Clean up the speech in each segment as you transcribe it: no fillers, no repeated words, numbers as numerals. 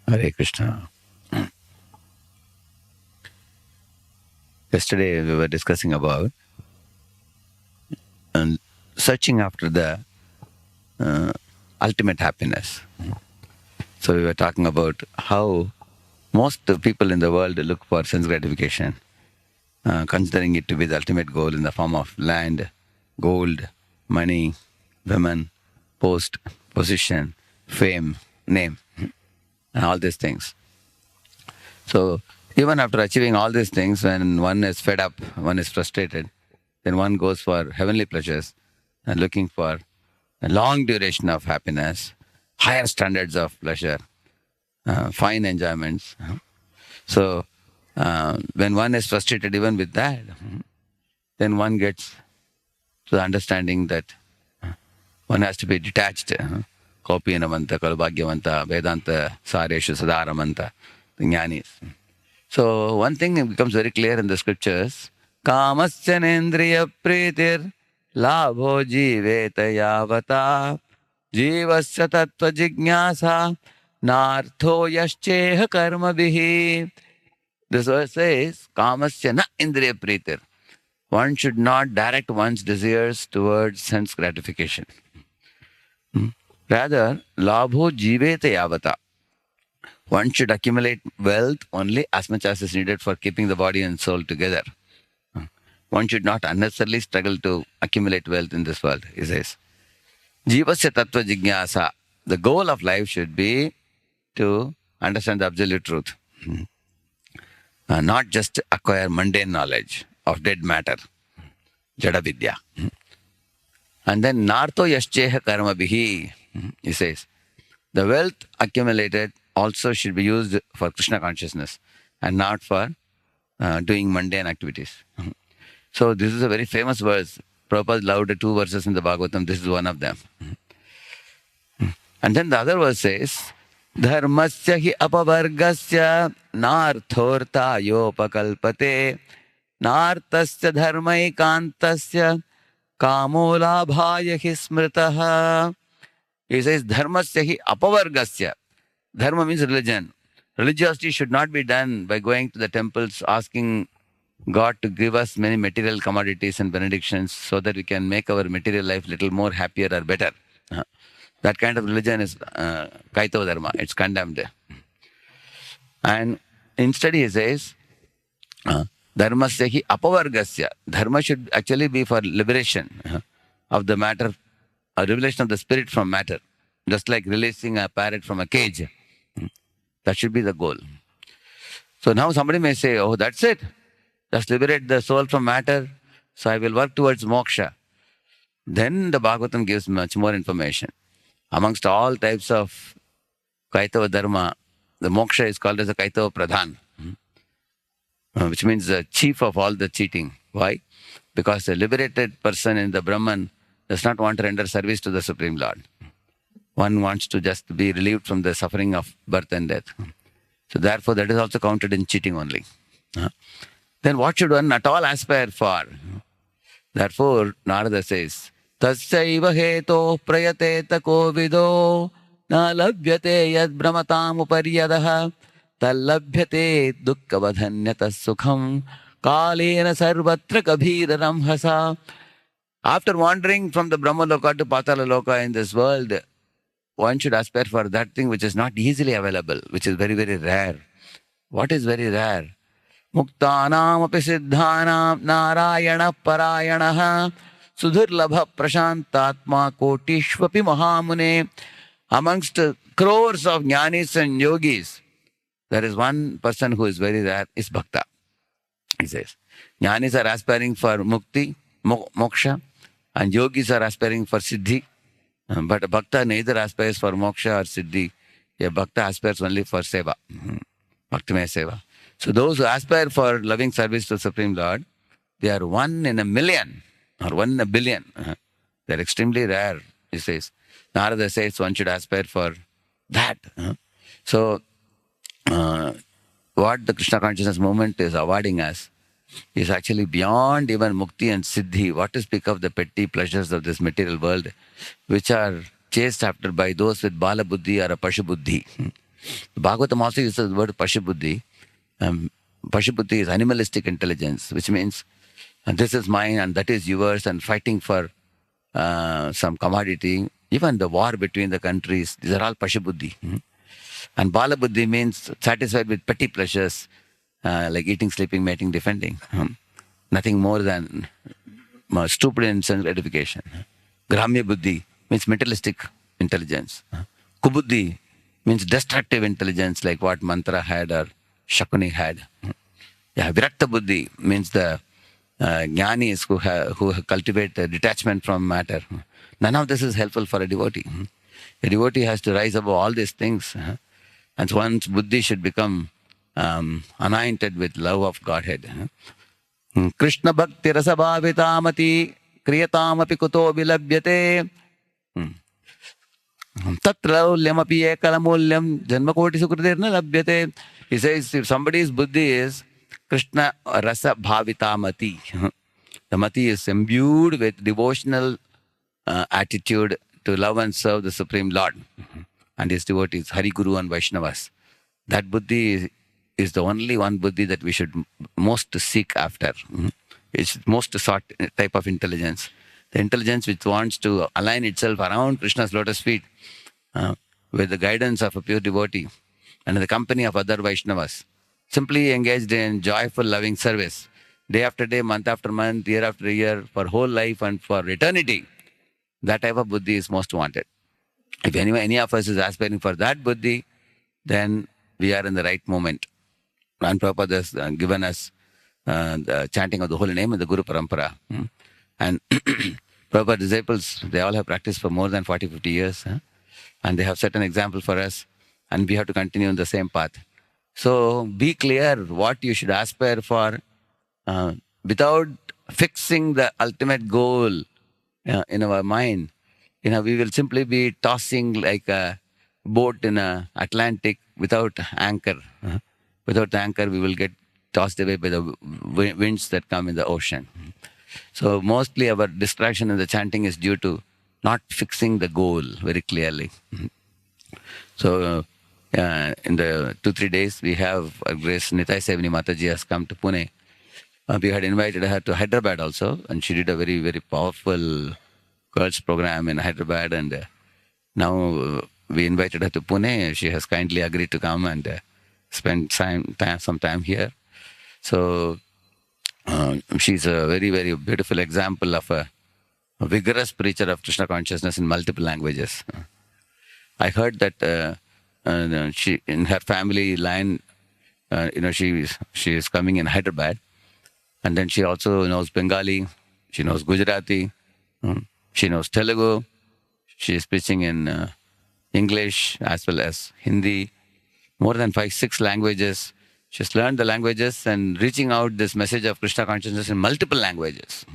Hare Krishna. Yesterday we were discussing about searching after the ultimate happiness. So we were talking about how most people in the world look for sense gratification, considering it to be the ultimate goal in the form of land, gold, money, women, post, position, fame, name, and all these things. So even after achieving all these things, when one is fed up, one is frustrated, then one goes for heavenly pleasures and looking for a long duration of happiness, higher standards of pleasure, fine enjoyments. So when one is frustrated even with that, then one gets to the understanding that one has to be detached. Kopyanamanta, Kalubhagyamanta, Vedanta, Sareshu, Sadaramanta, the Jnanis. So one thing becomes very clear in the scriptures, Kamasya nendriya pritir labho jiveta yavata jivasya tattva jignasa nartho yascheha karma bihi. This verse says, Kamasya na indriya pritir. One should not direct one's desires towards sense gratification. Rather, labho jiveta yavata. One should accumulate wealth only as much as is needed for keeping the body and soul together. One should not unnecessarily struggle to accumulate wealth in this world, he says. Jivasya tattva jignasa. The goal of life should be to understand the absolute truth. Not just acquire mundane knowledge of dead matter, jada vidya. And then nartho yascheha karma bihi, he says. The wealth accumulated also should be used for Krishna consciousness and not for doing mundane activities. So this is a very famous verse. Prabhupada loved two verses in the Bhagavatam. This is one of them. And then the other verse says, Dharmasya hi apavargasya narthorta yopakalpate nartasya dharmaikantasya kamolabhaya hi smritaha. He says, Dharmasya hi apavargasya. Dharma means religion. Religiosity should not be done by going to the temples asking God to give us many material commodities and benedictions so that we can make our material life little more happier or better. That kind of religion is Kaitava Dharma. It's condemned. And instead he says, Dharmasya hi apavargasya. Dharma should actually be for liberation of the matter, a revelation of the spirit from matter. Just like releasing a parrot from a cage. That should be the goal. So now somebody may say, oh, that's it. Just liberate the soul from matter. So I will work towards moksha. Then the Bhagavatam gives much more information. Amongst all types of Kaitava Dharma, the moksha is called as a Kaitava Pradhan, which means the chief of all the cheating. Why? Because a liberated person in the Brahman does not want to render service to the Supreme Lord. One wants to just be relieved from the suffering of birth and death. So therefore, that is also counted in cheating only. Then what should one at all aspire for? Therefore, Narada says, Tasyaiva heto prayate tako vido na labhyate yad brahmatam uparyadaha tallabhyate dukkavadhanyata sukham kalena sarvatra kabhira ramhasa. After wandering from the Brahma Loka to Patala Loka in this world, one should aspire for that thing which is not easily available, which is very, very rare. What is very rare? Muktanam api siddhanam narayana parayanaha sudhirlabha prashantatma kotishvapi mahamune. Amongst crores of jnanis and yogis, there is one person who is very rare, is bhakta. He says, jnanis are aspiring for mukti, moksha, and yogis are aspiring for siddhi. But a bhakta neither aspires for moksha or siddhi. A bhakta aspires only for seva, bhaktimaya seva. So those who aspire for loving service to the Supreme Lord, they are 1 in a million or 1 in a billion. They are extremely rare, he says. Narada says one should aspire for that. So what the Krishna consciousness movement is awarding us is actually beyond even mukti and siddhi. What to speak of the petty pleasures of this material world, which are chased after by those with bala buddhi or a pashu buddhi. Bhagavatam also uses the word Pashubuddhi. Pashubuddhi is animalistic intelligence, which means this is mine and that is yours, and fighting for some commodity. Even the war between the countries, these are all Pashubuddhi. And Bala Buddhi means satisfied with petty pleasures like eating, sleeping, mating, defending. Nothing more than stupid and sense gratification. Gramya Buddhi means materialistic intelligence. Kubuddhi means destructive intelligence, like what Mantra had or Shakuni had. Virakta Buddhi means the jnanis who cultivate detachment from matter. None of this is helpful for a devotee. A devotee has to rise above all these things. And one's buddhi should become anointed with love of Godhead. Krishna bhakti rasa bhavitamati kriyatam api kuto vilabhyate tatraulyam api ekalamulyam janmakoti sukritirna labhyate. He says if somebody's buddhi is Krishna rasa bhavitamati, the mati is imbued with devotional attitude to love and serve the Supreme Lord and his devotees, Hari, Guru and Vaishnavas. That buddhi is the only one buddhi that we should most seek after. It's most sought type of intelligence. The intelligence which wants to align itself around Krishna's lotus feet with the guidance of a pure devotee and the company of other Vaishnavas. Simply engaged in joyful, loving service, day after day, month after month, year after year, for whole life and for eternity. That type of buddhi is most wanted. If any of us is aspiring for that buddhi, then we are in the right moment. And Prabhupada has given us the chanting of the holy name in the Guru Parampara. And Prabhupada disciples, they all have practiced for more than 40, 50 years. And they have set an example for us. And we have to continue in the same path. So be clear what you should aspire for without fixing the ultimate goal in our mind. We will simply be tossing like a boat in a Atlantic without anchor. Without the anchor, we will get tossed away by the winds that come in the ocean. So mostly our distraction in the chanting is due to not fixing the goal very clearly. So in the 2-3 days, we have Grace Nitai Sevani Mataji has come to Pune. We had invited her to Hyderabad also, and she did a very, very powerful girls program in Hyderabad, and now we invited her to Pune. She has kindly agreed to come and spend some time here. So she's a very, very beautiful example of a vigorous preacher of Krishna consciousness in multiple languages. I heard that she, in her family line, she is coming in Hyderabad, and then she also knows Bengali, she knows Gujarati, she knows Telugu, she is preaching in English as well as Hindi, more than 5-6 languages. She's learned the languages and reaching out this message of Krishna consciousness in multiple languages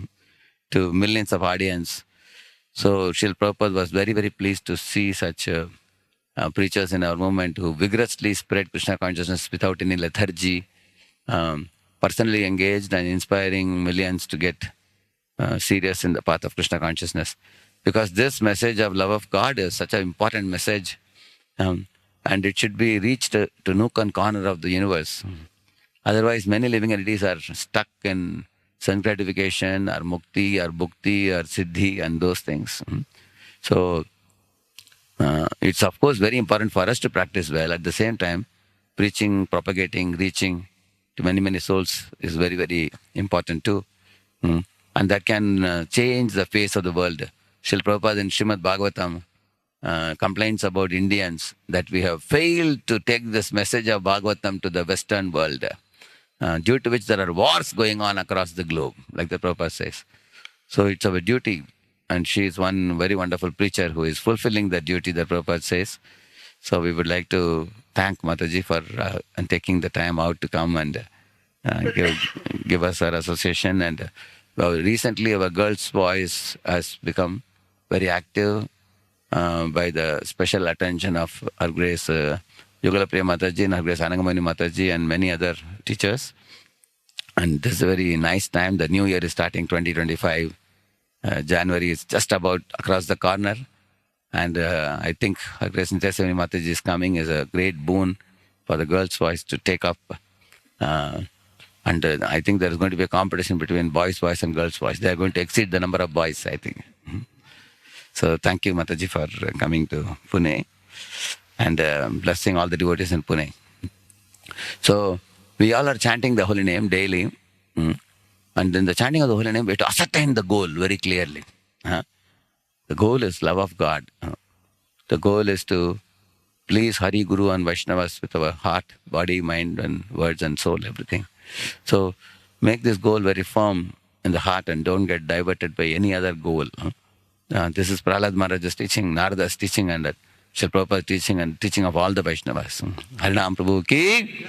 to millions of audience. So Srila Prabhupada was very, very pleased to see such preachers in our movement who vigorously spread Krishna consciousness without any lethargy, personally engaged and inspiring millions to get serious in the path of Krishna consciousness. Because this message of love of God is such an important message, and it should be reached to nook and corner of the universe. Otherwise, many living entities are stuck in sense gratification, or mukti, or bhukti, or siddhi, and those things. So, it's of course very important for us to practice well. At the same time, preaching, propagating, reaching to many, many souls is very, very important too. And that can change the face of the world. Srila Prabhupada in Srimad Bhagavatam complains about Indians that we have failed to take this message of Bhagavatam to the Western world, due to which there are wars going on across the globe, like the Prabhupada says. So it's our duty, and she is one very wonderful preacher who is fulfilling the duty that Prabhupada says. So we would like to thank Mataji for and taking the time out to come and give us our association. And recently our girls' voice has become very active by the special attention of Our Grace Yugalapriya Mataji and Our Grace Anangamani Mataji and many other teachers. And this is a very nice time. The new year is starting, 2025. January is just about across the corner. And I think Her Grace Nitya Mataji is coming is a great boon for the girls' voice to take up. And I think there is going to be a competition between boys' voice and girls' voice. They are going to exceed the number of boys, I think. So thank you, Mataji, for coming to Pune and blessing all the devotees in Pune. So we all are chanting the holy name daily. And in the chanting of the holy name, we have to ascertain the goal very clearly. The goal is love of God. The goal is to please Hari, Guru and Vaishnavas with our heart, body, mind and words and soul, everything. So make this goal very firm in the heart and don't get diverted by any other goal. This is Prahlad Maharaj's teaching, Narada's teaching and Srila Prabhupada's teaching and teaching of all the Vaishnavas. Harinam Prabhu ki